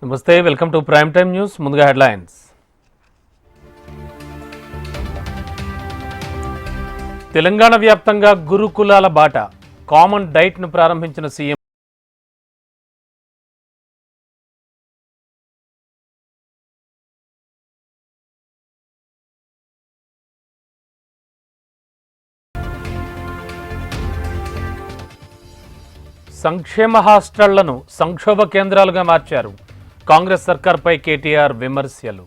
నమస్తే, welcome to prime time news. ముందుగా headlines. Telangana వ్యాప్తంగా గురుకులాల బాట, కామన్ డైట్ను ప్రారంభించిన సీఎం. సంక్షేమ హాస్టళ్లను సంక్షోభ కేంద్రాలుగా మార్చారు. కాంగ్రెస్ సర్కార్పై కేటీఆర్ విమర్శలు.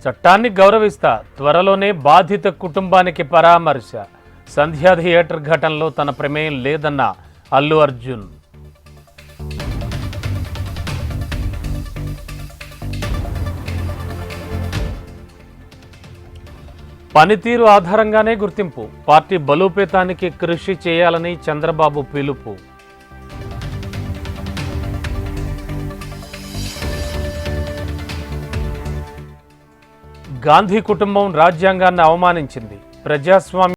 చట్టాన్ని గౌరవిస్తా, త్వరలోనే బాధిత కుటుంబానికి పరామర్శ. సంధ్యా థియేటర్ ఘటనలో తన ప్రమేయం లేదన్న అల్లు అర్జున్. పనితీరు ఆధారంగానే గుర్తింపు, పార్టీ బలోపేతానికి కృషి చేయాలని చంద్రబాబు పిలుపు. గాంధీ కుటుంబం రాజ్యాంగాన్ని అవమానించింది. ప్రజాస్వామ్య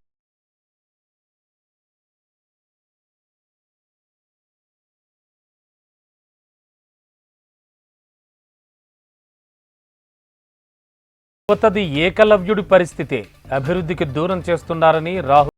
యువతది ఏకలవ్యుడి పరిస్థితే, అభివృద్ధికి దూరం చేస్తున్నారని రాహుల్.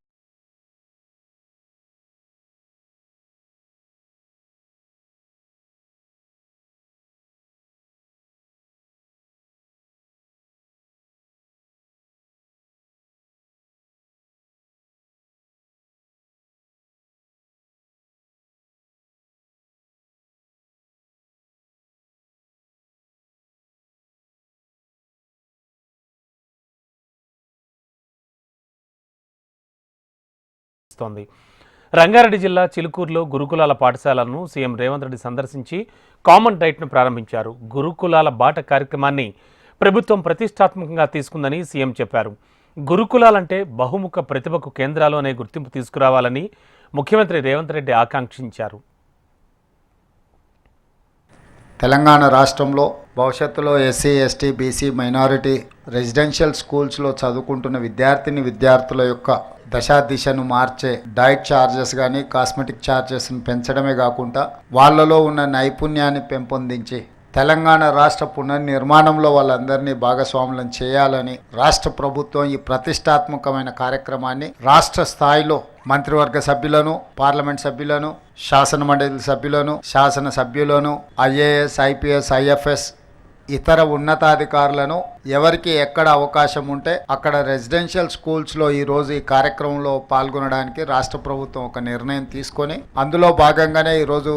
రంగారెడ్డి జిల్లా చిలుకూరులో గురుకులాల పాఠశాలను సీఎం రేవంత్ రెడ్డి సందర్శించి కామన్ డైట్ను ప్రారంభించారు. గురుకులాల బాట కార్యక్రమాన్ని ప్రభుత్వం ప్రతిష్టాత్మకంగా తీసుకుందని సీఎం చెప్పారు. గురుకులాలంటే బహుముఖ ప్రతిభకు కేంద్రాలు అనే గుర్తింపు తీసుకురావాలని ముఖ్యమంత్రి రేవంత్ రెడ్డి ఆకాంక్షించారు. తెలంగాణ రాష్ట్రంలో భవిష్యత్తులో SC, ST, BC, minority residential స్కూల్స్లో చదువుకుంటున్న విద్యార్థుల యొక్క దశాదిశను మార్చే డైట్ ఛార్జెస్ కానీ కాస్మెటిక్ ఛార్జెస్ను పెంచడమే కాకుండా వాళ్ళలో ఉన్న నైపుణ్యాన్ని పెంపొందించి తెలంగాణ రాష్ట్ర పునర్నిర్మాణంలో వాళ్ళందరినీ భాగస్వాములను చేయాలని రాష్ట్ర ప్రభుత్వం ఈ ప్రతిష్టాత్మకమైన కార్యక్రమాన్ని రాష్ట్ర స్థాయిలో మంత్రివర్గ సభ్యులను, పార్లమెంట్ సభ్యులను, శాసన మండలి సభ్యులను, శాసన సభ్యులను, ఐఏఎస్, ఐపీఎస్, ఐఎఫ్ఎస్ ఇతర ఉన్నతాధికారులను ఎవరికి ఎక్కడ అవకాశం ఉంటే అక్కడ రెసిడెన్షియల్ స్కూల్స్లో ఈరోజు ఈ కార్యక్రమంలో పాల్గొనడానికి రాష్ట్ర ప్రభుత్వం ఒక నిర్ణయం తీసుకొని అందులో భాగంగానే ఈరోజు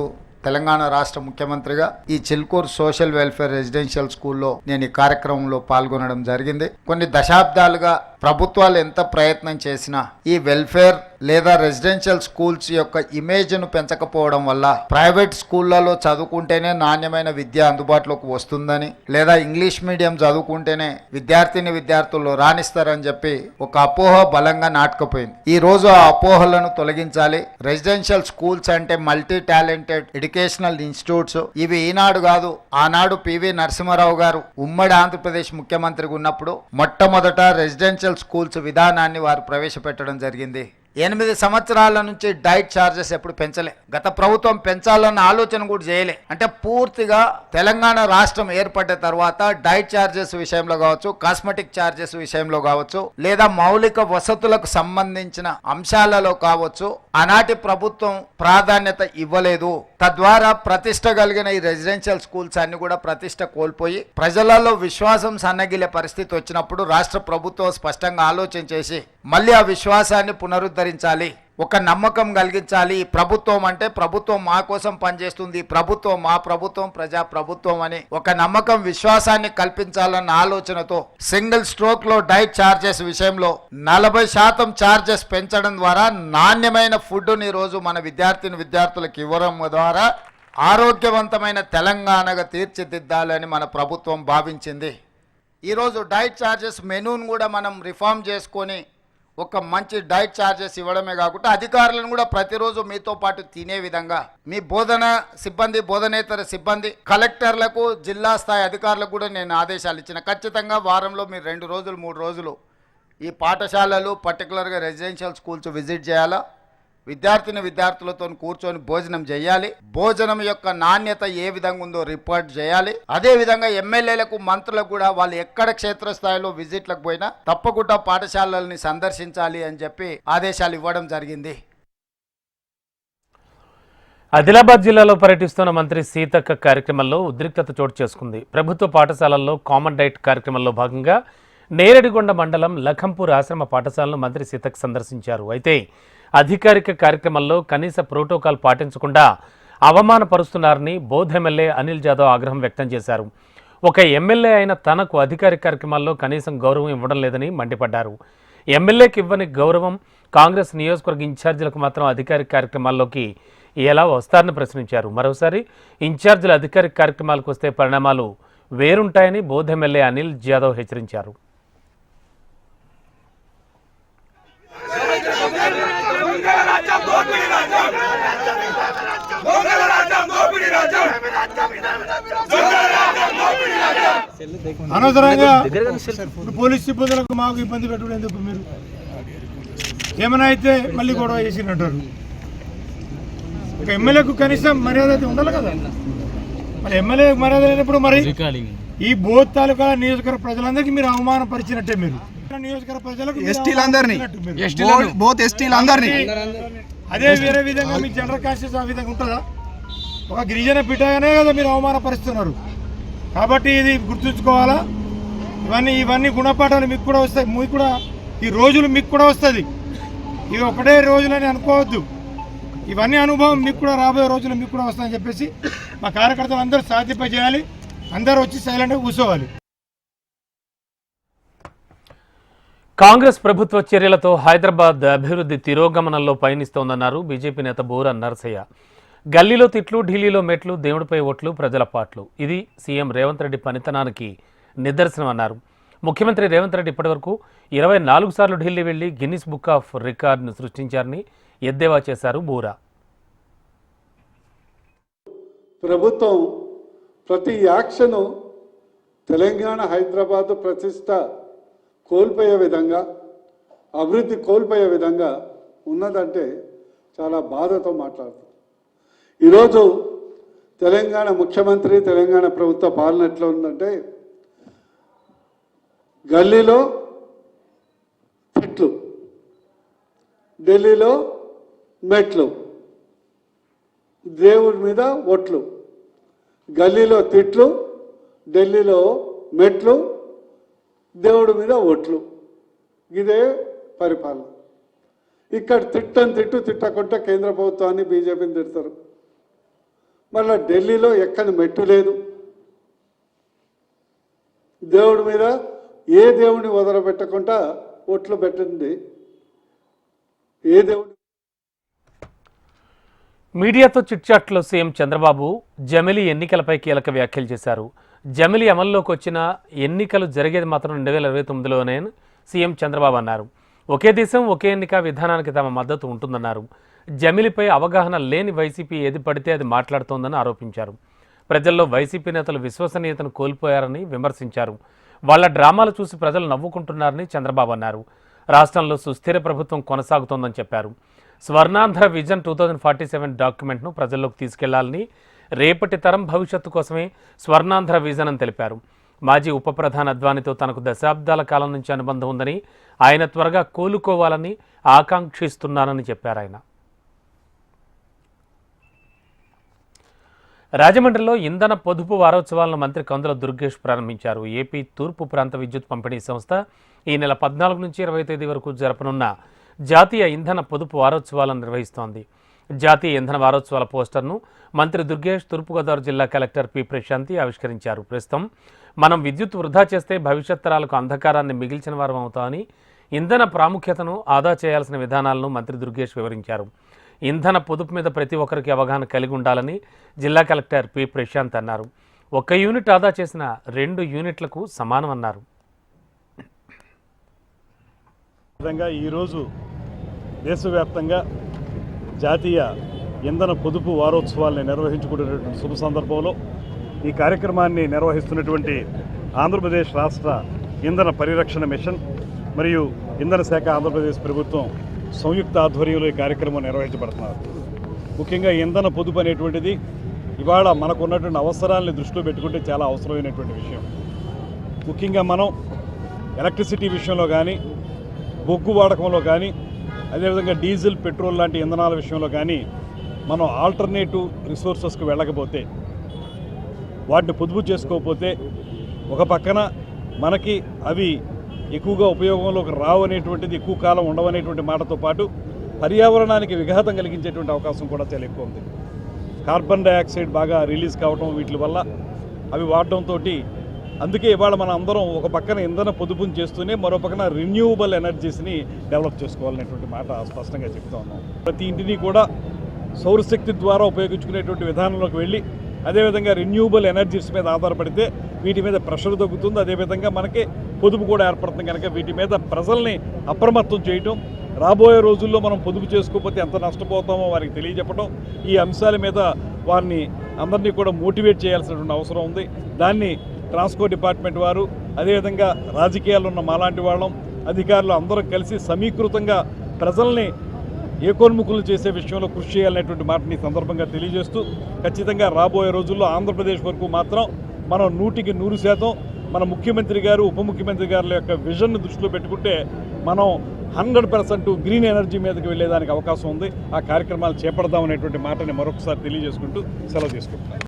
తెలంగాణ రాష్ట్ర ముఖ్యమంత్రిగా ఈ చిలుకూరు సోషల్ వెల్ఫేర్ రెసిడెన్షియల్ స్కూల్లో నేను ఈ కార్యక్రమంలో పాల్గొనడం జరిగింది. కొన్ని దశాబ్దాలుగా ప్రభుత్వాలు ఎంత ప్రయత్నం చేసినా ఈ వెల్ఫేర్ లేదా రెసిడెన్షియల్ స్కూల్స్ యొక్క ఇమేజ్ను పెంచకపోవడం వల్ల ప్రైవేట్ స్కూళ్లలో చదువుకుంటేనే నాణ్యమైన విద్య అందుబాటులోకి వస్తుందని, లేదా ఇంగ్లీష్ మీడియం చదువుకుంటేనే విద్యార్థులు రాణిస్తారని చెప్పి ఒక అపోహ బలంగా నాటుకుపోయింది. ఈ రోజు ఆ అపోహలను తొలగించాలి. రెసిడెన్షియల్ స్కూల్స్ అంటే మల్టీ టాలెంటెడ్ ఎడ్యుకేషనల్ ఇన్స్టిట్యూట్స్. ఇవి ఈనాడు కాదు, ఆనాడు పివి నరసింహారావు గారు ఉమ్మడి ఆంధ్రప్రదేశ్ ముఖ్యమంత్రిగా ఉన్నప్పుడు మొట్టమొదట రెసిడెన్షియల్ స్కూల్స్ విధానాన్ని వారు ప్రవేశపెట్టడం జరిగింది. 8 సంవత్సరాల నుంచి డైట్ ఛార్జెస్ ఎప్పుడు పెంచలే. గత ప్రభుత్వం పెంచాలన్న ఆలోచన కూడా చేయలే. అంటే పూర్తిగా తెలంగాణ రాష్ట్రం ఏర్పడ్డ తర్వాత డైట్ ఛార్జెస్ విషయంలో కావచ్చు, కాస్మెటిక్ ఛార్జెస్ విషయంలో కావచ్చు, లేదా మౌలిక వసతులకు సంబంధించిన అంశాలలో కావచ్చు ఆనాటి ప్రభుత్వం ప్రాధాన్యత ఇవ్వలేదు. తద్వారా ప్రతిష్ట కలిగిన ఈ రెసిడెన్షియల్ స్కూల్స్ అన్ని కూడా ప్రతిష్ట కోల్పోయి ప్రజలలో విశ్వాసం సన్నగిలే పరిస్థితి వచ్చినప్పుడు రాష్ట్ర ప్రభుత్వం స్పష్టంగా ఆలోచన చేసి మళ్ళీ ఆ విశ్వాసాన్ని పునరుద్ధరించాలి, ఒక నమ్మకం కలిగించాలి. ప్రభుత్వం అంటే ప్రభుత్వం మా కోసం పనిచేస్తుంది, ప్రభుత్వం మా ప్రభుత్వం, ప్రజా ప్రభుత్వం అని ఒక నమ్మకం, విశ్వాసాన్ని కల్పించాలన్న ఆలోచనతో సింగిల్ స్ట్రోక్ లో డైట్ ఛార్జెస్ విషయంలో 40% ఛార్జెస్ పెంచడం ద్వారా నాణ్యమైన ఫుడ్ని ఈరోజు మన విద్యార్థులకు ఇవ్వడం ద్వారా ఆరోగ్యవంతమైన తెలంగాణగా తీర్చిదిద్దాలని మన ప్రభుత్వం భావించింది. ఈరోజు డైట్ ఛార్జెస్ మెనూను కూడా మనం రిఫార్మ్ చేసుకొని ఒక మంచి డైట్ ఛార్జెస్ ఇవ్వడమే కాకుండా అధికారులను కూడా ప్రతిరోజు మీతో పాటు తినే విధంగా మీ బోధన సిబ్బంది, బోధనేతర సిబ్బంది, కలెక్టర్లకు, జిల్లా స్థాయి అధికారులకు కూడా నేను ఆదేశాలు ఇచ్చిన. ఖచ్చితంగా వారంలో మీరు 2 రోజులు 3 రోజులు ఈ పాఠశాలలు, పర్టికులర్గా రెసిడెన్షియల్ స్కూల్స్ విజిట్ చేయాలా. విద్యార్థులతో కూర్చొని భోజనం చేయాలి. భోజనం యొక్క నాణ్యత ఏ విధంగా ఉందో రిపోర్ట్ చేయాలి. అదే విధంగా ఎమ్మెల్యేలకు, మంత్రులకు కూడా వాళ్ళు ఎక్కడ క్షేత్రస్థాయిలో విజిట్లకు పోయినా తప్పకుండా పాఠశాలల్ని సందర్శించాలి అని చెప్పి ఆదేశాలు ఇవ్వడం జరిగింది. ఆదిలాబాద్ జిల్లాలో పర్యటిస్తున్న మంత్రి సీతక్క కార్యక్రమంలో ఉద్రిక్తత చోటు చేసుకుంది. ప్రభుత్వ పాఠశాలల్లో కామన్ డైట్ కార్యక్రమంలో భాగంగా నేరడిగొండ మండలం లఖంపూర్ ఆశ్రమ పాఠశాలను మంత్రి సీతక్క సందర్శించారు. అయితే అధికారిక కార్యక్రమంలో కనీస ప్రోటోకాల్ పాటించకుండా అవమానపరుస్తున్నారని బోధ్ ఎమ్మెల్యే అనిల్ జాదవ్ ఆగ్రహం వ్యక్తం చేశారు. ఒక ఎమ్మెల్యే అయిన తనకు అధికారిక కార్యక్రమాల్లో కనీసం గౌరవం ఇవ్వడం లేదని మండిపడ్డారు. ఎమ్మెల్యేకి ఇవ్వని గౌరవం కాంగ్రెస్ నియోజకవర్గ ఇన్ఛార్జీలకు మాత్రం అధికారిక కార్యక్రమాల్లోకి ఎలా వస్తారని ప్రశ్నించారు. మరోసారి ఇన్ఛార్జీల అధికారిక కార్యక్రమాలకు వస్తే పరిణామాలు వేరుంటాయని బోధ్ ఎమ్మెల్యే అనిల్ జాదవ్ హెచ్చరించారు. అనవసరంగా పోలీస్ సిబ్బందులకు మాకు ఇబ్బంది పెట్టడం ఎందుకు? మీరు ఏమైనా అయితే మళ్ళీ గొడవ చేసినట్టారు. ఒక ఎమ్మెల్యేకు కనీసం మర్యాద అయితే ఉండాలి కదా. మరి ఎమ్మెల్యే మర్యాద లేనప్పుడు మరి ఈ బోధ్ తాలూకా నియోజకవర్గ ప్రజలందరికీ మీరు అవమానపరిచినట్టే. మీరు నియోజకవర్గ ప్రజలకు అదే వేరే విధంగా మీ జనరల్ కాన్షియస్ ఆ విధంగా ఉంటుందా? ఒక గిరిజన బిడ్డగానే కదా మీరు అవమానపరుస్తున్నారు. కాబట్టి ఇది గుర్తుంచుకోవాలా. ఇవన్నీ గుణపాఠాలు మీకు కూడా వస్తాయి. మీకు కూడా ఈ రోజులు మీకు కూడా వస్తుంది. ఇవి ఒకటే రోజులని అనుకోవద్దు. ఇవన్నీ అనుభవం మీకు కూడా రాబోయే రోజులు మీకు కూడా వస్తాయని చెప్పేసి మా కార్యకర్తలు అందరూ సాధ్యపై చేయాలి. అందరూ వచ్చి సైలెంట్గా కూర్చోవాలి. కాంగ్రెస్ ప్రభుత్వ చర్యలతో హైదరాబాద్ అభివృద్ధి తిరోగమనంలో పయనిస్తోందన్నారు బీజేపీ నేత బూర నరసయ్య. గల్లీలో తిట్లు, ఢిల్లీలో మెట్లు, దేవుడిపై ఓట్లు, ప్రజల పాట్లు. ఇది సీఎం రేవంత్ రెడ్డి పనితనానికి నిదర్శనం అన్నారు. ముఖ్యమంత్రి రేవంత్ రెడ్డి ఇప్పటివరకు 24 సార్లు ఢిల్లీ వెళ్లి గిన్నిస్ బుక్ ఆఫ్ రికార్డును సృష్టించారని ఎద్దేవా చేశారు బూరా. ప్రభుత్వం ప్రతి యాక్షను తెలంగాణ, హైదరాబాద్ ప్రతిష్ట కోల్పోయే విధంగా, అభివృద్ధి కోల్పోయే విధంగా ఉన్నదంటే చాలా బాధతో మాట్లాడుతారు. ఈరోజు తెలంగాణ ముఖ్యమంత్రి, తెలంగాణ ప్రభుత్వ పాలన ఎట్లా ఉందంటే గల్లీలో తిట్లు, ఢిల్లీలో మెట్లు, దేవుడి మీద ఒట్లు. గల్లీలో తిట్లు, ఢిల్లీలో మెట్లు, దేవుడి మీద ఓట్లు. ఇదే పరిపాలన. ఇక్కడ తిట్టకుంటే కేంద్ర ప్రభుత్వాన్ని, బీజేపీని తిడతారు. మళ్ళీ ఢిల్లీలో ఎక్కని మెట్టు లేదు. దేవుడి మీద ఏ దేవుడిని వదలబెట్టకుండా ఓట్లు పెట్టింది. ఏ దేవుడి మీడియాతో చిట్చాట్లో సీఎం చంద్రబాబు జమిలీ ఎన్నికలపై కీలక వ్యాఖ్యలు చేశారు. జమిలీ అమల్లోకి వచ్చిన ఎన్నికలు జరిగేది మాత్రం 2029లోనే సీఎం చంద్రబాబు అన్నారు. ఒకే దేశం ఒకే ఎన్నిక విధానానికి తమ మద్దతు ఉంటుందన్నారు. జమిలీపై అవగాహన లేని వైసీపీ ఏది పడితే అది మాట్లాడుతోందని ఆరోపించారు. ప్రజల్లో వైసీపీ నేతలు విశ్వసనీయతను కోల్పోయారని విమర్శించారు. వాళ్ల డ్రామాలు చూసి ప్రజలు నవ్వుకుంటున్నారని చంద్రబాబు అన్నారు. రాష్ట్రంలో సుస్థిర ప్రభుత్వం కొనసాగుతోందని చెప్పారు. స్వర్ణాంధ్ర విజన్ 2047 డాక్యుమెంట్ను ప్రజల్లోకి తీసుకెళ్లాలని, రేపటి తరం భవిష్యత్తు కోసమే స్వర్ణాంధ్ర విజన్ అని తెలిపారు. మాజీ ఉప ప్రధాని అద్వానీతో తనకు దశాబ్దాల కాలం నుంచి అనుబంధం ఉందని, ఆయన త్వరగా కోలుకోవాలని ఆకాంక్షిస్తున్నానని చెప్పారు. ఆయన రాజమండ్రిలో ఇంధన పొదుపు వారోత్సవాలను మంత్రి కందుల దుర్గేష్ ప్రారంభించారు. ఏపీ తూర్పు ప్రాంత విద్యుత్ పంపిణీ సంస్థ ఈ నెల 14 నుంచి 20 తేదీ వరకు జరపనున్న జాతీయ ఇంధన పొదుపు వారోత్సవాలను నిర్వహిస్తోంది. జాతీయ ఇంధన వారోత్సవాల పోస్టర్ను మంత్రి దుర్గేష్ తూర్పుగోదావరి జిల్లా కలెక్టర్ పి ప్రశాంతి ఆవిష్కరించారు. ప్రస్తుతం మనం విద్యుత్ వృధా చేస్తే భవిష్యత్ తరాలకు అంధకారాన్ని మిగిల్చిన వారం అవుతామని, ఇంధన ప్రాముఖ్యతను ఆదా చేయాల్సిన విధానాలను మంత్రి దుర్గేష్ వివరించారు. ఇంధన పొదుపు మీద ప్రతి ఒక్కరికి అవగాహన కలిగి ఉండాలని జిల్లా కలెక్టర్ పి ప్రశాంత్ అన్నారు. 1 యూనిట్ ఆదా చేసిన 2 యూనిట్లకు సమానం అన్నారు. విధంగా ఈరోజు దేశవ్యాప్తంగా జాతీయ ఇంధన పొదుపు వారోత్సవాల్ని నిర్వహించుకునేటువంటి శుభ సందర్భంలో ఈ కార్యక్రమాన్ని నిర్వహిస్తున్నటువంటి ఆంధ్రప్రదేశ్ రాష్ట్ర ఇంధన పరిరక్షణ మిషన్ మరియు ఇంధన శాఖ ఆంధ్రప్రదేశ్ ప్రభుత్వం సంయుక్త ఆధ్వర్యంలో ఈ కార్యక్రమం నిర్వహించబడుతున్నారు. ముఖ్యంగా ఇంధన పొదుపు అనేటువంటిది ఇవాళ మనకున్నటువంటి అవసరాలని దృష్టిలో పెట్టుకుంటే చాలా అవసరమైనటువంటి విషయం. ముఖ్యంగా మనం ఎలక్ట్రిసిటీ విషయంలో కానీ, బొగ్గు వాడకంలో కానీ, అదేవిధంగా డీజిల్, పెట్రోల్ లాంటి ఇంధనాల విషయంలో కానీ మనం ఆల్టర్నేటివ్ రిసోర్సెస్కి వెళ్ళకపోతే, వాటిని పొదుపు చేసుకోకపోతే ఒక పక్కన మనకి అవి ఎక్కువగా ఉపయోగంలోకి రావు అనేటువంటిది, ఎక్కువ కాలం ఉండవనేటువంటి మాటతో పాటు పర్యావరణానికి విఘాతం కలిగించేటువంటి అవకాశం కూడా చాలా ఎక్కువ ఉంది. కార్బన్ డైఆక్సైడ్ బాగా రిలీజ్ కావడం వీటి వల్ల అవి వాడడంతో, అందుకే ఇవాళ మనం అందరం ఒక పక్కన ఇంధన పొదుపుని చేస్తూనే మరో పక్కన రిన్యూవబుల్ ఎనర్జీస్ని డెవలప్ చేసుకోవాలనేటువంటి మాట స్పష్టంగా చెప్తా ఉన్నాం. ప్రతి ఇంటిని కూడా సౌరశక్తి ద్వారా ఉపయోగించుకునేటువంటి విధానంలోకి వెళ్ళి, అదేవిధంగా రిన్యూవబుల్ ఎనర్జీస్ మీద ఆధారపడితే వీటి మీద ప్రెషర్ తగ్గుతుంది, అదేవిధంగా మనకి పొదుపు కూడా ఏర్పడుతుంది. కనుక వీటి మీద ప్రజల్ని అప్రమత్తం చేయటం, రాబోయే రోజుల్లో మనం పొదుపు చేసుకోకపోతే ఎంత నష్టపోతామో వారికి తెలియజెప్పడం, ఈ అంశాల మీద వారిని అందరినీ కూడా మోటివేట్ చేయాల్సినటువంటి అవసరం ఉంది. దాన్ని ట్రాన్స్పోర్ట్ డిపార్ట్మెంట్ వారు, అదేవిధంగా రాజకీయాల్లో ఉన్న మాలాంటి వాళ్ళం, అధికారులు అందరం కలిసి సమీకృతంగా ప్రజల్ని ఏకోన్ముఖులు చేసే విషయంలో కృషి చేయాలనేటువంటి మాటని సందర్భంగా తెలియజేస్తూ, ఖచ్చితంగా రాబోయే రోజుల్లో ఆంధ్రప్రదేశ్ వరకు మాత్రం మనం 100% మన ముఖ్యమంత్రి గారు, ఉప ముఖ్యమంత్రి గారి యొక్క విజన్ను దృష్టిలో పెట్టుకుంటే మనం 100% గ్రీన్ ఎనర్జీ మీదకి వెళ్ళేదానికి అవకాశం ఉంది. ఆ కార్యక్రమాలు చేపడదాం అనేటువంటి మాటని మరొకసారి తెలియజేసుకుంటూ సెలవు తీసుకుంటున్నాను.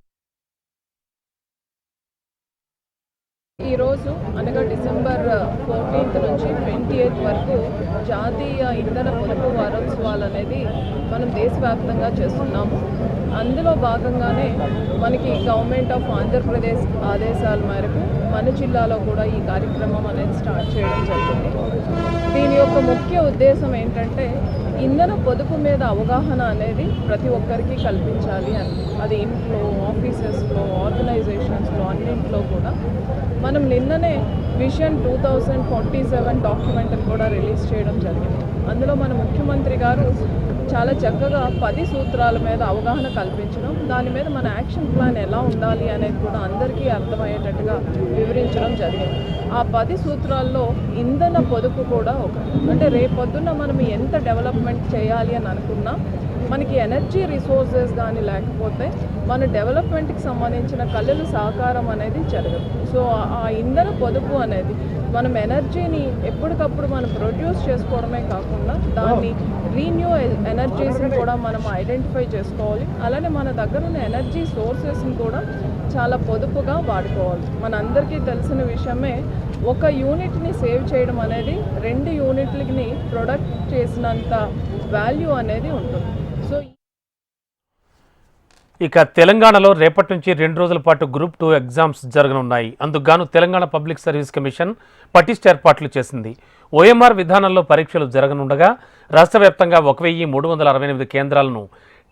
ఈరోజు అనగా డిసెంబర్ 14 నుంచి 28 వరకు జాతీయ ఇంధన పొదుపు వారోత్సవాలు అనేది మనం దేశవ్యాప్తంగా చేస్తున్నాము. అందులో భాగంగానే మనకి గవర్నమెంట్ ఆఫ్ ఆంధ్రప్రదేశ్ ఆదేశాల మేరకు మన జిల్లాలో కూడా ఈ కార్యక్రమం అనేది స్టార్ట్ చేయడం జరిగింది. దీని యొక్క ముఖ్య ఉద్దేశం ఏంటంటే ఇంధన పొదుపు మీద అవగాహన అనేది ప్రతి ఒక్కరికి కల్పించాలి అని. అది ఇంట్లో, ఆఫీసెస్లో, ఆర్గనైజేషన్స్లో అన్నింటిలో కూడా. మనం నిన్ననే విజన్ 2047 డాక్యుమెంట్ని కూడా రిలీజ్ చేయడం జరిగింది. అందులో మన ముఖ్యమంత్రి గారు చాలా చక్కగా 10 సూత్రాల మీద అవగాహన కల్పించడం, దాని మీద మన యాక్షన్ ప్లాన్ ఎలా ఉండాలి అనేది కూడా అందరికీ అర్థమయ్యేటట్టుగా వివరించడం జరిగింది. ఆ 10 సూత్రాల్లో ఇంధన పొదుపు కూడా ఒకటి. అంటే రేపొద్దున మనం ఎంత డెవలప్మెంట్ చేయాలి అని అనుకున్నా మనకి ఎనర్జీ రిసోర్సెస్ కానీ లేకపోతే మన డెవలప్మెంట్కి సంబంధించిన కళ్ళల సహకారం అనేది జరగదు. సో ఆ ఇంధన పొదుపు అనేది మనం ఎనర్జీని ఎప్పటికప్పుడు మనం ప్రొడ్యూస్ చేసుకోవడమే కాకుండా దాన్ని రీన్యూ ఎనర్జీస్ని కూడా మనం ఐడెంటిఫై చేసుకోవాలి. అలానే మన దగ్గర ఉన్న ఎనర్జీ సోర్సెస్ని కూడా చాలా పొదుపుగా వాడుకోవాలి. మనందరికీ తెలిసిన విషయమే, ఒక యూనిట్ని సేవ్ చేయడం అనేది 2 యూనిట్లని ప్రొడక్ట్ చేసినంత వాల్యూ అనేది ఉంటుంది. సో ఇక తెలంగాణలో రేపటి నుంచి 2 రోజుల పాటు గ్రూప్ 2 ఎగ్జామ్స్ జరగనున్నాయి. అందుకుగాను తెలంగాణ పబ్లిక్ సర్వీస్ కమిషన్ పటిష్ట ఏర్పాట్లు చేసింది. ఓఎంఆర్ విధానంలో పరీక్షలు జరగనుండగా రాష్ట్ర వ్యాప్తంగా 1368 కేంద్రాలను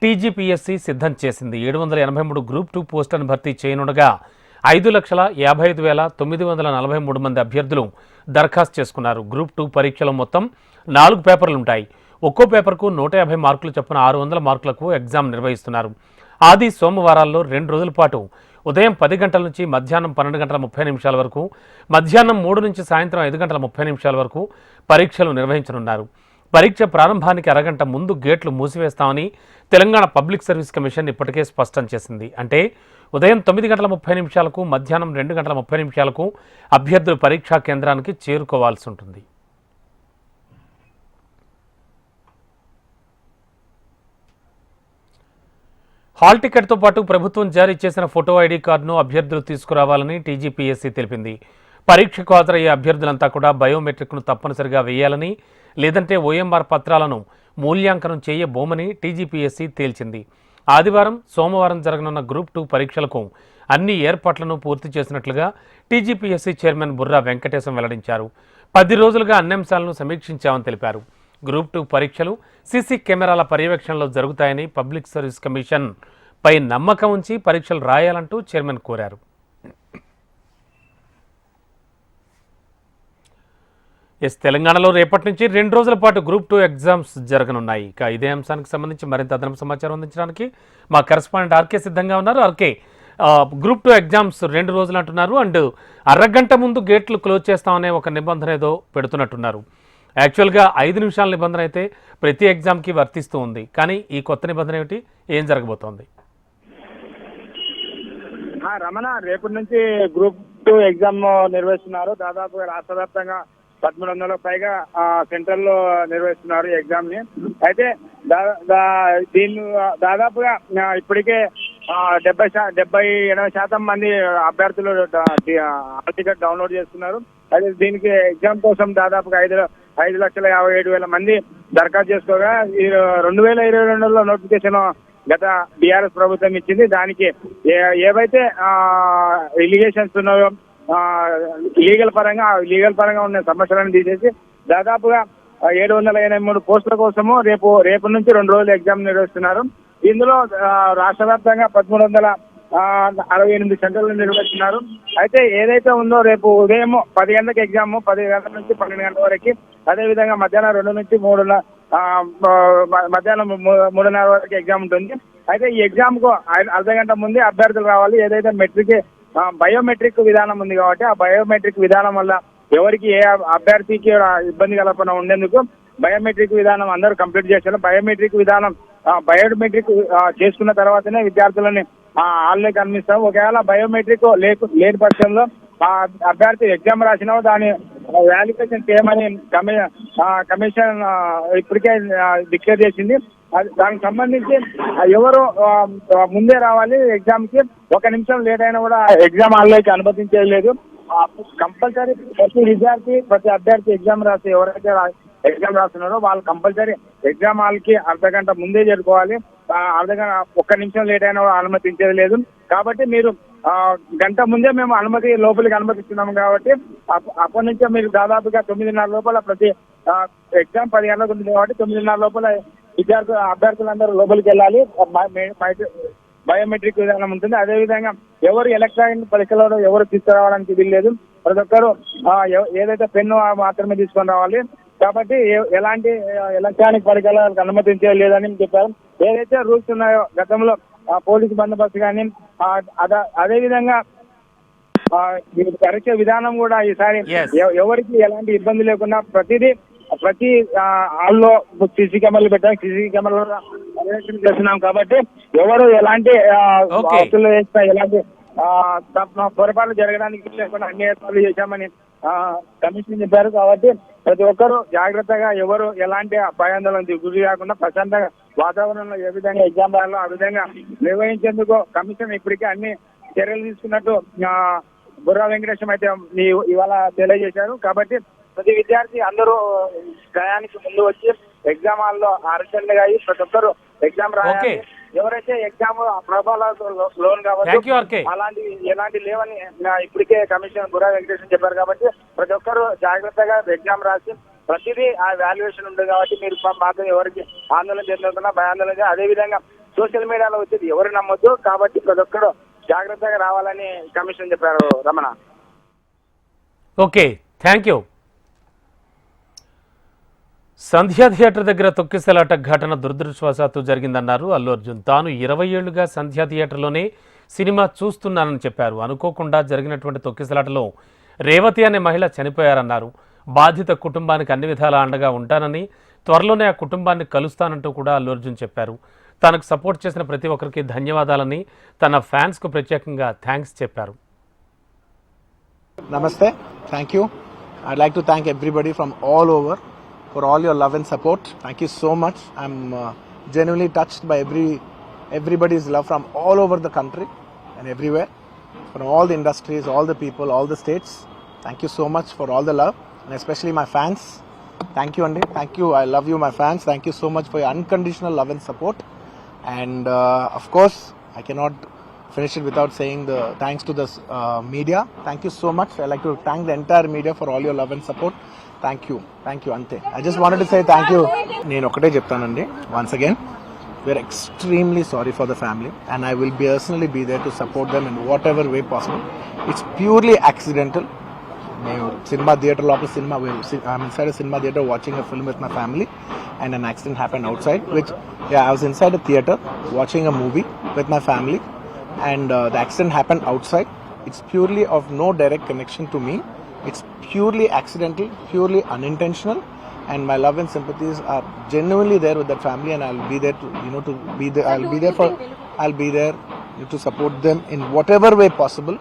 టీజీపీఎస్సీ సిద్ధం చేసింది. 783 గ్రూప్ 2 పోస్టులను భర్తీ చేయనుండగా 5,55,943 మంది అభ్యర్థులు దరఖాస్తు చేసుకున్నారు. గ్రూప్ 2 పరీక్షలో మొత్తం 4 పేపర్లు ఉంటాయి. ఒక్కో పేపర్కు 150 మార్కులు చొప్పున 600 మార్కులకు ఎగ్జామ్ నిర్వహిస్తున్నారు. ఆది సోమవారాల్లో 2 రోజుల పాటు ఉదయం 10 గంటల నుంచి మధ్యాహ్నం 12 గంటల 30 నిమిషాల వరకు, మధ్యాహ్నం 3 నుంచి సాయంత్రం 5 గంటల 30 నిమిషాల వరకు పరీక్షలు నిర్వహించనున్నారు. పరీక్ష ప్రారంభానికి అరగంట ముందు గేట్లు మూసివేస్తామని తెలంగాణ పబ్లిక్ సర్వీస్ కమిషన్ ఇప్పటికే స్పష్టం చేసింది. అంటే ఉదయం 9 గంటల 30 నిమిషాలకు, మధ్యాహ్నం 2 గంటల 30 నిమిషాలకు అభ్యర్థులు పరీక్షా కేంద్రానికి చేరుకోవాల్సి ఉంటుంది. హాల్ టికెట్తో పాటు ప్రభుత్వం జారీ చేసిన ఫోటో ఐడి కార్డును అభ్యర్థులు తీసుకురావాలని టీజీపీఎస్సీ తెలిపింది. పరీక్షకు హాజరయ్యే అభ్యర్థులంతా కూడా బయోమెట్రిక్ను తప్పనిసరిగా వేయాలని, లేదంటే ఓఎంఆర్ పత్రాలను మూల్యాంకనం చేయబోమని టీజీపీఎస్సీ తేల్చింది. ఆదివారం, సోమవారం జరగనున్న గ్రూప్ 2 పరీక్షలకు అన్ని ఏర్పాట్లను పూర్తి చేసినట్లుగా టీజీపీఎస్సీ చైర్మన్ బుర్రా వెంకటేశం వెల్లడించారు. 10 రోజులుగా అన్ని అంశాలను సమీక్షించామని తెలిపారు. గ్రూప్ 2 పరీక్షలు సీసీ కెమెరాల పర్యవేక్షణలో జరుగుతాయని, పబ్లిక్ సర్వీస్ కమిషన్ పై నమ్మకం ఉంచి పరీక్షలు రాయాలంటూ చైర్మన్ కోరారు. తెలంగాణలో రేపటి నుంచి 2 రోజుల పాటు గ్రూప్ 2 ఎగ్జామ్స్ జరగనున్నాయి. ఇక ఇదే అంశానికి సంబంధించి మరింత అదనపు సమాచారం అందించడానికి మా కరెస్పాండెంట్ ఆర్కే సిద్ధంగా ఉన్నారు. ఆర్కే, గ్రూప్ 2 ఎగ్జామ్స్ 2 రోజులు అంటున్నారు, అండ్ అరగంట ముందు గేట్లు క్లోజ్ చేస్తామనే ఒక నిబంధన ఏదో పెడుతున్నట్టున్నారు. యాక్చువల్గా 5 నిమిషాల నిబంధన అయితే ప్రతి ఎగ్జామ్కి వర్తిస్తూ ఉంది. కానీ ఈ కొత్త నిబంధన ఏమిటి, ఏం జరగబోతోంది? రమణ, రేపటి నుంచి గ్రూప్ 2 ఎగ్జామ్ నిర్వహిస్తున్నారు. దాదాపుగా రాష్ట్ర వ్యాప్తంగా 1300 పైగా సెంటర్లో నిర్వహిస్తున్నారు ఈ ఎగ్జామ్ ని. అయితే దీన్ని దాదాపుగా ఇప్పటికే 70-80% మంది అభ్యర్థులు హాల్ టికెట్ డౌన్లోడ్ చేస్తున్నారు. అయితే దీనికి ఎగ్జామ్ కోసం దాదాపుగా 5,57,000 మంది దరఖాస్తు చేసుకోగా 2022లో నోటిఫికేషన్ గత బీఆర్ఎస్ ప్రభుత్వం ఇచ్చింది. దానికి ఏవైతే ఎలిగేషన్స్ ఉన్నాయో లీగల్ పరంగా ఉన్న సమస్యలను తీసేసి దాదాపుగా 783 పోస్టుల కోసము రేపు నుంచి 2 రోజులు ఎగ్జామ్ నిర్వహిస్తున్నారు. ఇందులో రాష్ట్ర వ్యాప్తంగా 1368 సెంటర్లు నిర్వహిస్తున్నారు. అయితే ఏదైతే ఉందో రేపు ఉదయం 10 గంటలకు ఎగ్జామ్, 10 గంటల నుంచి 12 గంటల వరకు, అదేవిధంగా మధ్యాహ్నం 2 నుంచి 3 మధ్యాహ్నం 3:30 వరకు ఎగ్జామ్ ఉంటుంది. అయితే ఈ ఎగ్జామ్ కు అర్ధ గంట ముందే అభ్యర్థులు రావాలి. ఏదైతే బయోమెట్రిక్ విధానం ఉంది కాబట్టి ఆ బయోమెట్రిక్ విధానం వల్ల ఎవరికి ఏ అభ్యర్థికి ఇబ్బంది కలగకుండా ఉండేందుకు బయోమెట్రిక్ విధానం అందరూ కంప్లీట్ చేశారు. బయోమెట్రిక్ చేసుకున్న తర్వాతనే విద్యార్థులని హాల్లోకి అందిస్తాం. ఒకవేళ బయోమెట్రిక్ లేని పక్షంలో అభ్యర్థి ఎగ్జామ్ రాసినా దాని వాలిడేషన్ చేయమని కమిషన్ ఇప్పటికే డిక్లేర్ చేసింది. దానికి సంబంధించి ఎవరు ముందే రావాలి ఎగ్జామ్ కి. 1 నిమిషం లేట్ అయినా కూడా ఎగ్జామ్ హాల్లోకి అనుమతించేది లేదు. కంపల్సరీ ప్రతి అభ్యర్థి ఎగ్జామ్ రాసి ఎవరైతే ఎగ్జామ్ రాస్తున్నారో వాళ్ళు కంపల్సరీ ఎగ్జామ్ హాల్ కి అర్ధ గంట ముందే చేరుకోవాలి. 1 నిమిషం లేట్ అయినా అనుమతించేది లేదు. కాబట్టి మీరు గంట ముందే మేము లోపలికి అనుమతిస్తున్నాము. కాబట్టి అప్పటి నుంచే మీరు దాదాపుగా 9:30 లోపల ప్రతి ఎగ్జామ్ 10 గంటలకు ఉంటుంది కాబట్టి 9:30 లోపల అభ్యర్థులందరూ లోపలికి వెళ్ళాలి. బయోమెట్రిక్ విధానం ఉంటుంది. అదేవిధంగా ఎవరు ఎలక్ట్రానిక్ పరీక్షలో ఎవరు తీసుకురావడానికి వీల్లేదు. ప్రతి ఒక్కరు ఏదైతే పెన్ను మాత్రమే తీసుకొని రావాలి. కాబట్టి ఎలాంటి ఎలక్ట్రానిక్ పరికరాలకు అనుమతించేది లేదని చెప్పారు. ఏదైతే రూల్స్ ఉన్నాయో గతంలో పోలీసు బందోబస్తు కానీ అదేవిధంగా పరీక్ష విధానం కూడా ఈసారి ఎవరికి ఎలాంటి ఇబ్బంది లేకుండా ప్రతి హాల్లో సీసీ కెమెరాలు పెట్టాం. సీసీ కెమెరాలు చేస్తున్నాం కాబట్టి ఎవరు ఎలాంటి ఆస్తులు వేసినా ఎలాంటి పొరపాట్లు జరగడానికి లేకుండా అన్ని ఏర్పాట్లు చేశామని కమిషన్ చెప్పారు. కాబట్టి ప్రతి ఒక్కరూ జాగ్రత్తగా ఎవరు ఎలాంటి భయాందోళనకు గురి కాకుండా ప్రశాంతంగా వాతావరణంలో ఏ విధంగా ఎగ్జామ్ రాయాలో ఆ విధంగా నిర్వహించేందుకు కమిషన్ ఇప్పటికే అన్ని చర్యలు తీసుకున్నట్టు బుర్రా వెంకటేశం అయితే ఇవాళ తెలియజేశారు. కాబట్టి ప్రతి విద్యార్థి అందరూ టయానికి ముందు వచ్చి ఎగ్జామ్ హాల్లో అర్జెంట్ గా ప్రతి ఒక్కరు ఎగ్జామ్ రాయాలి. ఎవరైతే ఎగ్జామ్ ప్రభావాలు లోన్ కావచ్చు ఎలాంటి లేవని ఇప్పటికే కమిషన్ బుర్రా వెంకటేశం చెప్పారు. కాబట్టి ప్రతి ఒక్కరు జాగ్రత్తగా ఎగ్జామ్ రాసి ప్రతిదీ ఆ వాల్యుయేషన్ ఉంటుంది. కాబట్టి మీరు మాత్రం ఎవరికి ఆందోళన చెందకుండా భయాందోళన. అదేవిధంగా సోషల్ మీడియాలో వచ్చేది ఎవరు నమ్మొద్దు. కాబట్టి ప్రతి ఒక్కరు జాగ్రత్తగా రావాలని కమిషన్ చెప్పారు. Ramana, okay, thank you. Sandhya theatre దగ్గర తొక్కిసలాట ఘటన దురదృష్టవశాత్తు జరిగిందన్నారు అల్లు అర్జున్. తాను 20 ఏళ్లుగా సంధ్యా థియేటర్లోనే సినిమా చూస్తున్నానని చెప్పారు. అనుకోకుండా జరిగినటువంటి తొక్కిసలాటలో రేవతి అనే మహిళ చనిపోయారన్నారు. బాధిత కుటుంబానికి అన్ని విధాలా అండగా ఉంటానని, త్వరలోనే ఆ కుటుంబాన్ని కలుస్తానంటూ కూడా అల్లు అర్జున్ చెప్పారు. తనకు సపోర్ట్ చేసిన ప్రతి ఒక్కరికి ధన్యవాదాలని, తన ఫ్యాన్స్కు ప్రత్యేకంగా థ్యాంక్స్ చెప్పారు. Namaste, thank you. I'd like to thank everybody from all over for all your love and support. Thank you so much. I'm genuinely touched by everybody's love from all over the country and everywhere, from all the industries, all the people, all the states. Thank you so much for all the love, and especially my fans. Thank you, Andy. Thank you. I love you, my fans. Thank you so much for your unconditional love and support. And of course, I cannot finish it without saying the thanks to the media. Thank you so much. I'd like to thank the entire media for all your love and support. Thank you ante. I just wanted to say thank you. నేను ఒకటే చెప్తానండి, once again we're extremely sorry for the family and I will personally be there to support them in whatever way possible. It's purely accidental. cinema theater, I'm inside a cinema theater watching a film with my family, and an accident happened outside. I was inside a theater watching a movie with my family, and the accident happened outside. It's purely of no direct connection to me. It's purely accidental, purely unintentional, and my love and sympathies are genuinely there with that family, and I'll be there to support them in whatever way possible.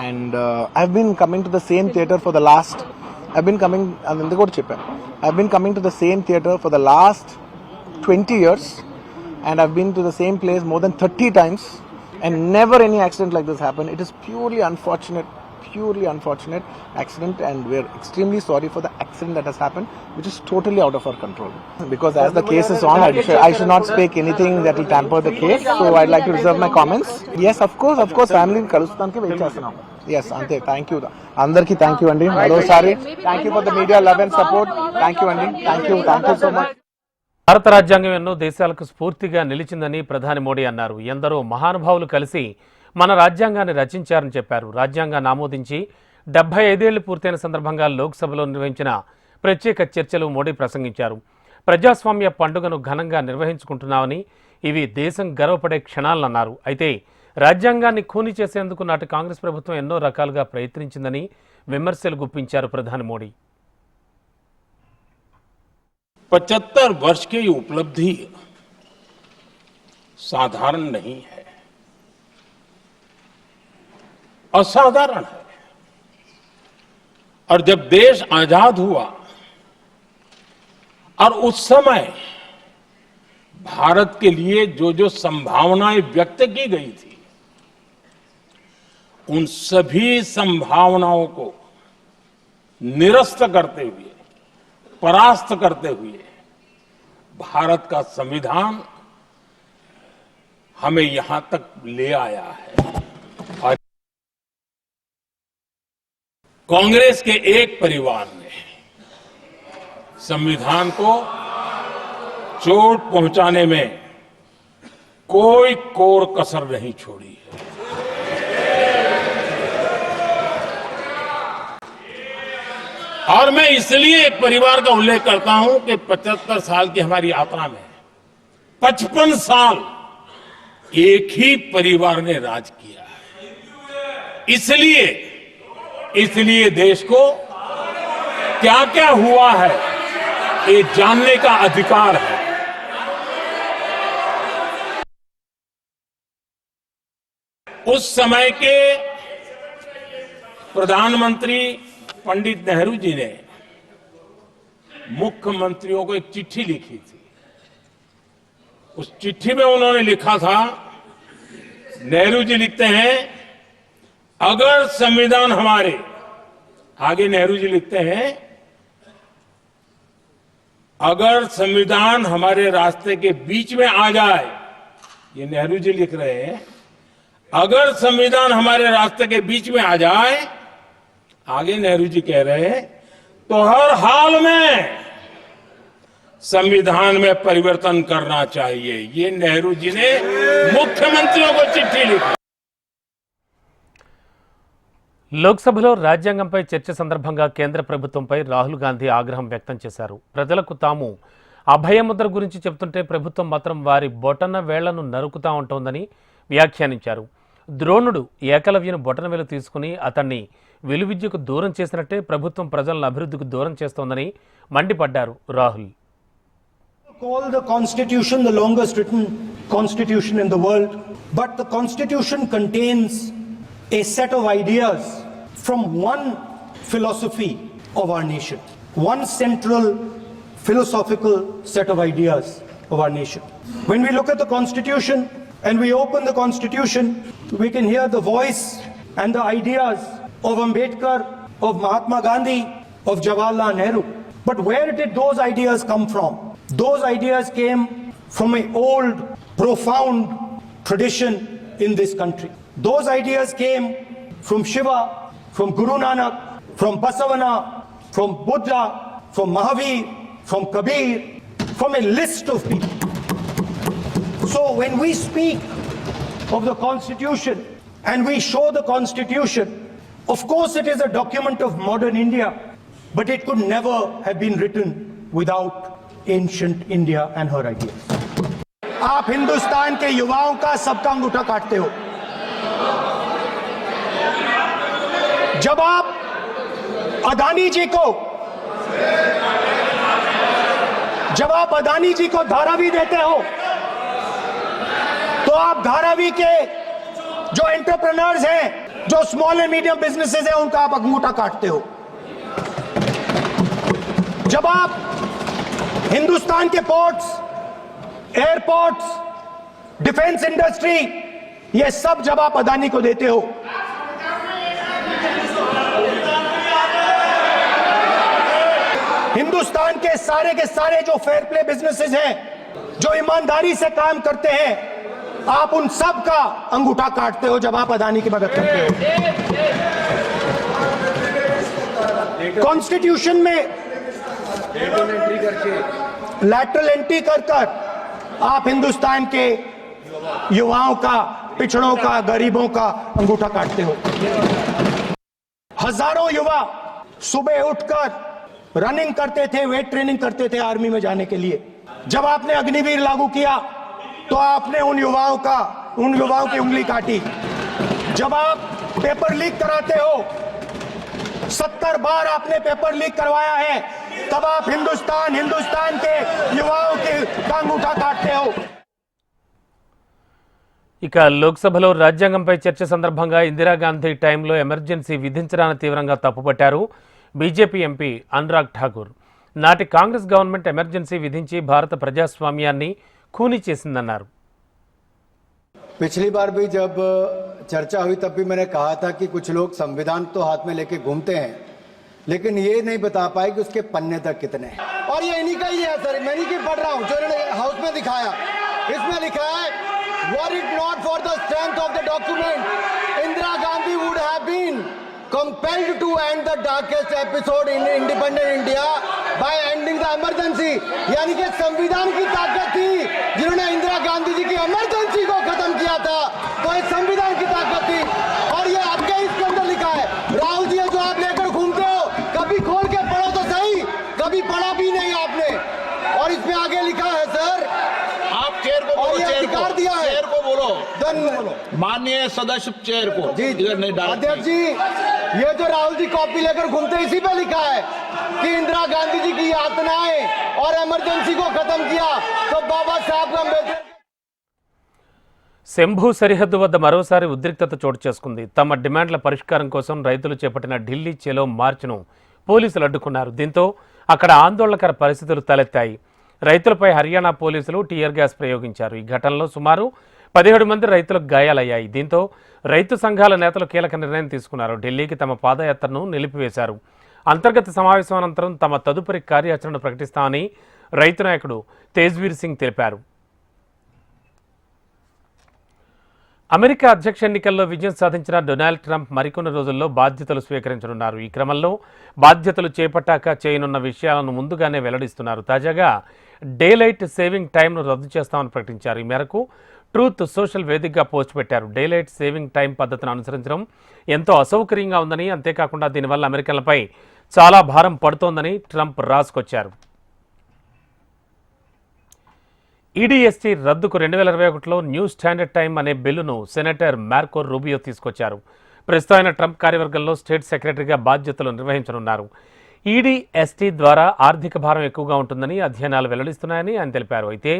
And I've been coming to the same theater for the last. I've been coming to the same theater for the last 20 years, and I've been to the same place more than 30 times, and never any accident like this happened. It is purely unfortunate accident, and we're extremely sorry for the accident that has happened, which is totally out of our control. Because as the case is on, I should not speak anything that will tamper the case, so I'd like to reserve my comments. Yes, of course, family kalustaniki wait chestunam. Yes, ante, thank you. Andarki thank you andi. Marosari, thank you for the media love and support. Thank you andi. Thank you so much. భారత రాజ్యాంగం ఎన్నో దేశాలకు స్ఫూర్తిగా నిలిచిందని ప్రధాని మోడీ అన్నారు. ఎందరో మహానుభావులు కలిసి మన రాజ్యాంగాన్ని రచించారని చెప్పారు. రాజ్యాంగాన్ని ఆమోదించి 75 ఏళ్లు పూర్తయిన సందర్భంగా లోక్సభలో నిర్వహించిన ప్రత్యేక చర్చలు మోడీ ప్రసంగించారు. ప్రజాస్వామ్య పండుగను ఘనంగా నిర్వహించుకుంటున్నామని, ఇవి దేశం గర్వపడే క్షణాలన్నారు. అయితే రాజ్యాంగాన్ని ఖూనీ చేసేందుకు నాటి కాంగ్రెస్ ప్రభుత్వం ఎన్నో రకాలుగా ప్రయత్నించిందని విమర్శలు గుప్పించారు ప్రధాని మోడీ. 75 वर्ष की उपलब्धि साधारण नहीं है, असाधारण है। और जब देश आजाद हुआ और उस समय भारत के लिए जो संभावनाएं व्यक्त की गई थी, उन सभी संभावनाओं को निरस्त करते हुए, परास्त करते हुए भारत का संविधान हमें यहां तक ले आया है। और कांग्रेस के एक परिवार ने संविधान को चोट पहुंचाने में कोई कोर कसर नहीं छोड़ी है। और मैं इसलिए एक परिवार का उल्लेख करता हूं कि 75 साल की हमारी यात्रा में 55 साल एक ही परिवार ने राज किया है। इसलिए देश को क्या क्या हुआ है ये जानने का अधिकार है। उस समय के प्रधानमंत्री पंडित नेहरू जी ने मुख्यमंत्रियों को एक चिट्ठी लिखी थी। उस चिट्ठी में उन्होंने लिखा था, नेहरू जी लिखते हैं, अगर संविधान हमारे, आगे नेहरू जी लिखते हैं, अगर संविधान हमारे रास्ते के बीच में आ जाए, ये नेहरू जी लिख रहे हैं, अगर संविधान हमारे रास्ते के बीच में आ जाए, आगे नेहरू जी कह रहे हैं, तो हर हाल में संविधान में परिवर्तन करना चाहिए। ये नेहरू जी ने मुख्यमंत्रियों को चिट्ठी लिखी। లోక్సభలో రాజ్యాంగంపై చర్చ సందర్భంగా కేంద్ర ప్రభుత్వంపై రాహుల్ గాంధీ ఆగ్రహం వ్యక్తం చేశారు. ప్రజలకు తాము అభయముద్ర గురించి చెబుతుంటే ప్రభుత్వం మాత్రం వారి బొటన వేళ్లను నరుకుతా ఉంటోందని వ్యాఖ్యానించారు. ద్రోణుడు ఏకలవ్యను బొటనవేలు తీసుకుని అతన్ని విలువిద్యకు దూరం చేసినట్టే ప్రభుత్వం ప్రజలను అభివృద్ధికి దూరం చేస్తోందని మండిపడ్డారు Rahul. Call the constitution the longest written constitution in the world, but the constitution contains a set of ideas from one philosophy of our nation, one central philosophical set of ideas of our nation. When we look at the constitution and we open the constitution, we can hear the voice and the ideas of Ambedkar, of Mahatma Gandhi, of Jawaharlal Nehru. But where did those ideas come from? Those ideas came from an old, profound tradition in this country. Those ideas came from Shiva, from Guru Nanak, from Basavana, from Buddha, from Mahavir, from Kabir, from a list of people. So when we speak of the Constitution and we show the Constitution Of course, it is a document of modern India, but it could never have been written without ancient India and her ideas. आप हिंदुस्तान के युवाओं का सबका अंगूठा काटते हो। जब आप अदानी जी को धारावी देते हो, तो आप धारावी के जो एंटरप्रेन्योर्स हैं, जो स्मॉल एंड मीडियम बिजनेसेस हैं, उनका आप अंगूठा काटते हो। जब आप हिंदुस्तान के पोर्ट्स, एयरपोर्ट्स, डिफेंस इंडस्ट्री, ये सब जब आप अदानी को देते हो, हिंदुस्तान के सारे जो फेयर प्ले बिजनेसेस हैं, जो ईमानदारी से काम करते हैं, आप उन सब का अंगूठा काटते हो जब आप अदानी की मदद करते हो। कॉन्स्टिट्यूशन में लैटरल एंट्री कर आप हिंदुस्तान के युवाओं का, पिछड़ों का, गरीबों का अंगूठा काटते हो। हजारों युवा सुबह उठकर रनिंग करते थे, वेट ट्रेनिंग करते थे आर्मी में जाने के लिए। जब आपने अग्निवीर लागू किया तो आपने उन युवाओं की उंगली काटी। जब आप पेपर लीक कराते हो, 70 बार आपने पेपर लीक करवाया है, तब आप हिंदुस्तान के युवाओं के अंगूठा काटते हो। ఇక లోక్సభలో రాజ్యాంగంపై చర్చ సందర్భంగా ఇందిరాగాంధీ టైంలో ఎమర్జెన్సీ విధించడాన్ని తీవ్రంగా తప్పుపట్టారు బీజేపీ ఎంపీ అనురాగ్ ఠాకూర్. నాటి కాంగ్రెస్ గవర్నమెంట్ ఎమర్జెన్సీ విధించి భారత ప్రజాస్వామ్యాన్ని ఖూనీ చేసిందన్నారు. पिछली बार भी जब चर्चा हुई तब भी मैंने कहा था कि कुछ लोग संविधान तो हाथ में लेके घूमते हैं, लेकिन ये नहीं बता पाए कि उसके पन्ने तक कितने हैं। और ये इन्हीं का ही है सर, मैं नहीं पढ़ रहा हूँ, जो इन्होंने हाउस में दिखाया, इसमें लिखा है were it not for the strength of the document Indira Gandhi would have been compelled to end the darkest episode in independent India by ending the emergency। यानी कि संविधान की ताकत थी, जिन्होंने इंदिरा गांधी जी की इमरजेंसी को खत्म किया था, तो ये संविधान की ताकत थी। और ये आपके इसके अंदर लिखा है, राहुल जी जो आप लेकर घूमते हो, कभी खोल के पढ़ो तो सही, कभी पढ़ा भी नहीं आपने। और इसमें आगे लिखा है सर, आप चेयर को बोलो, अधिकार दिया है, चेयर को बोलो, माननीय सदस्य चेयर को। जी अध्यक्ष जी, ये जो राहुल जी कॉपी लेकर घूमते हैं, इसी पे लिखा है कि इंदिरा गांधी जी की यातनाएं और इमरजेंसी को खत्म किया तो बाबा साहब अम्बेडकर। శంభు సరిహద్దు వద్ద మరోసారి ఉద్రిక్తత చోటు చేసుకుంది. తమ డిమాండ్ల పరిష్కారం కోసం రైతులు చేపట్టిన ఢిల్లీ చలో మార్చ్ను పోలీసులు అడ్డుకున్నారు. దీంతో అక్కడ ఆందోళనకర పరిస్థితులు తలెత్తాయి. రైతులపై హర్యానా పోలీసులు టీయర్ గ్యాస్ ప్రయోగించారు. ఈ ఘటనలో సుమారు 17 మంది రైతులకు గాయాలయ్యాయి. దీంతో రైతు సంఘాల నేతలు కీలక నిర్ణయం తీసుకున్నారు. ఢిల్లీకి తమ పాదయాత్రను నిలిపివేశారు. అంతర్గత సమావేశం అనంతరం తమ తదుపరి కార్యాచరణను ప్రకటిస్తామని రైతు నాయకుడు తేజ్వీర్ సింగ్ తెలిపారు. అమెరికా అధ్యక్ష ఎన్నికల్లో విజయం సాధించిన డొనాల్డ్ ట్రంప్ మరికొన్ని రోజుల్లో బాధ్యతలు స్వీకరించనున్నారు. ఈ క్రమంలో బాధ్యతలు చేపట్టాక చేయనున్న విషయాలను ముందుగానే వెల్లడిస్తున్నారు. తాజాగా డే లైట్ సేవింగ్ టైంను రద్దు చేస్తామని ప్రకటించారు. ఈ మేరకు ట్రూత్ సోషల్ వేదికగా పోస్ట్ పెట్టారు. డే లైట్ సేవింగ్ టైం పద్ధతిని అనుసరించడం ఎంతో అసౌకర్యంగా ఉందని, అంతేకాకుండా దీనివల్ల అమెరికన్లపై చాలా భారం పడుతోందని ట్రంప్ రాసుకొచ్చారు. ఈడీఎస్టీ రద్దుకు 2021లో న్యూ స్టాండర్డ్ టైం అనే బిల్లును సెనేటర్ మార్కో రూబియో తీసుకొచ్చారు. ప్రస్తుతం ఆయన ట్రంప్ కార్యవర్గంలో స్టేట్ సెక్రటరీగా బాధ్యతలు నిర్వహించనున్నారు. ఈడీఎస్టీ ద్వారా ఆర్థిక భారం ఎక్కువగా ఉంటుందని అధ్యయనాలు వెల్లడిస్తున్నాయని ఆయన తెలిపారు. అయితే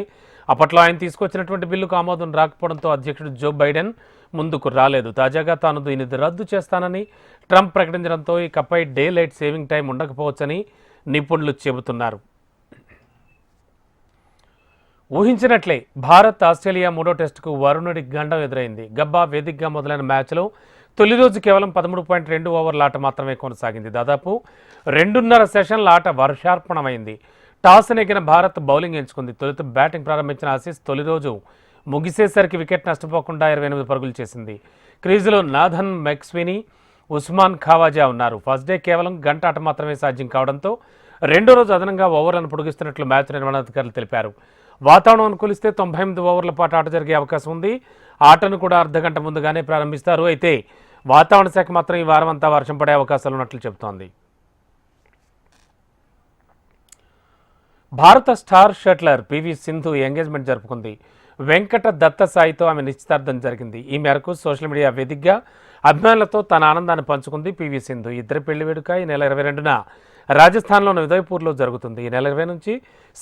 అప్పట్లో ఆయన తీసుకొచ్చినటువంటి బిల్లుకు ఆమోదం రాకపోవడంతో అధ్యక్షుడు జో బైడెన్ ముందుకు రాలేదు. తాజాగా తాను దీన్ని రద్దు చేస్తానని ట్రంప్ ప్రకటించడంతో ఇకపై డే లైట్ సేవింగ్ టైం ఉండకపోవచ్చని నిపుణులు చెబుతున్నారు. ఊహించినట్లే భారత్ ఆస్ట్రేలియా 3వ టెస్టుకు వరుణుడి గండం ఎదురైంది. గబ్బా వేదికగా మొదలైన మ్యాచ్లో తొలి రోజు కేవలం 13.2 ఓవర్ల ఆట మాత్రమే కొనసాగింది. దాదాపు 2.5 సెషన్ల ఆట వర్షార్పణమైంది. టాస్ నెగ్గిన భారత్ బౌలింగ్ ఎంచుకుంది. తొలుత బ్యాటింగ్ ప్రారంభించిన ఆసీస్ తొలి రోజు ముగిసేసరికి వికెట్ నష్టపోకుండా 28 పరుగులు చేసింది. క్రీజులో నాథన్ మెక్స్విని, ఉస్మాన్ ఖావాజా ఉన్నారు. ఫస్ట్ డే కేవలం గంట ఆట మాత్రమే సాధ్యం కావడంతో రెండో రోజు అదనంగా ఓవర్లను పొడిగిస్తున్నట్లు మ్యాచ్ నిర్వహణాధికారులు తెలిపారు. వాతావరణం అనుకూలిస్తే 98 ఓవర్ల పాటు ఆట జరిగే అవకాశం ఉంది. ఆటను కూడా అర్ధగంట ముందుగానే ప్రారంభిస్తారు. అయితే వాతావరణ శాఖ మాత్రం ఈ వారం అంతా వర్షం పడే అవకాశాలు ఉన్నట్లు చెబుతోంది. భారత star shuttler PV Sindhu engagement జరుపుకుంది. వెంకట దత్త సాయితో ఆమె నిశ్చితార్థం జరిగింది. ఈ మేరకు సోషల్ మీడియా వేదికగా అభిమానులతో తన ఆనందాన్ని పంచుకుంది పివి సింధు. ఇద్దరి పెళ్లి వేడుక ఈ నెల 22న రాజస్థాన్లోని ఉదయపూర్లో జరుగుతుంది. ఈ నెల 20 నుంచి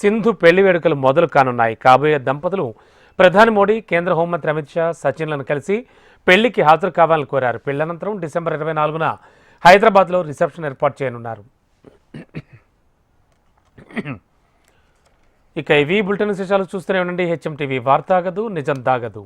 సింధు పెళ్లి వేడుకలు మొదలు కానున్నాయి. కాబోయే దంపతులు ప్రధాని మోడీ, కేంద్ర హోంమంత్రి అమిత్ షా, సచిన్లను కలిసి పెళ్లికి హాజరు కావాలని కోరారు. పెళ్లనంతరం డిసెంబర్ 24న హైదరాబాద్లో రిసెప్షన్ ఏర్పాటు చేయనున్నారు. ఇక ఇవి బులెటిన్ విశేషాలు చూస్తూనే ఉండండి. హెచ్ఎం టీవీ వార్త ఆగదు, నిజం దాగదు.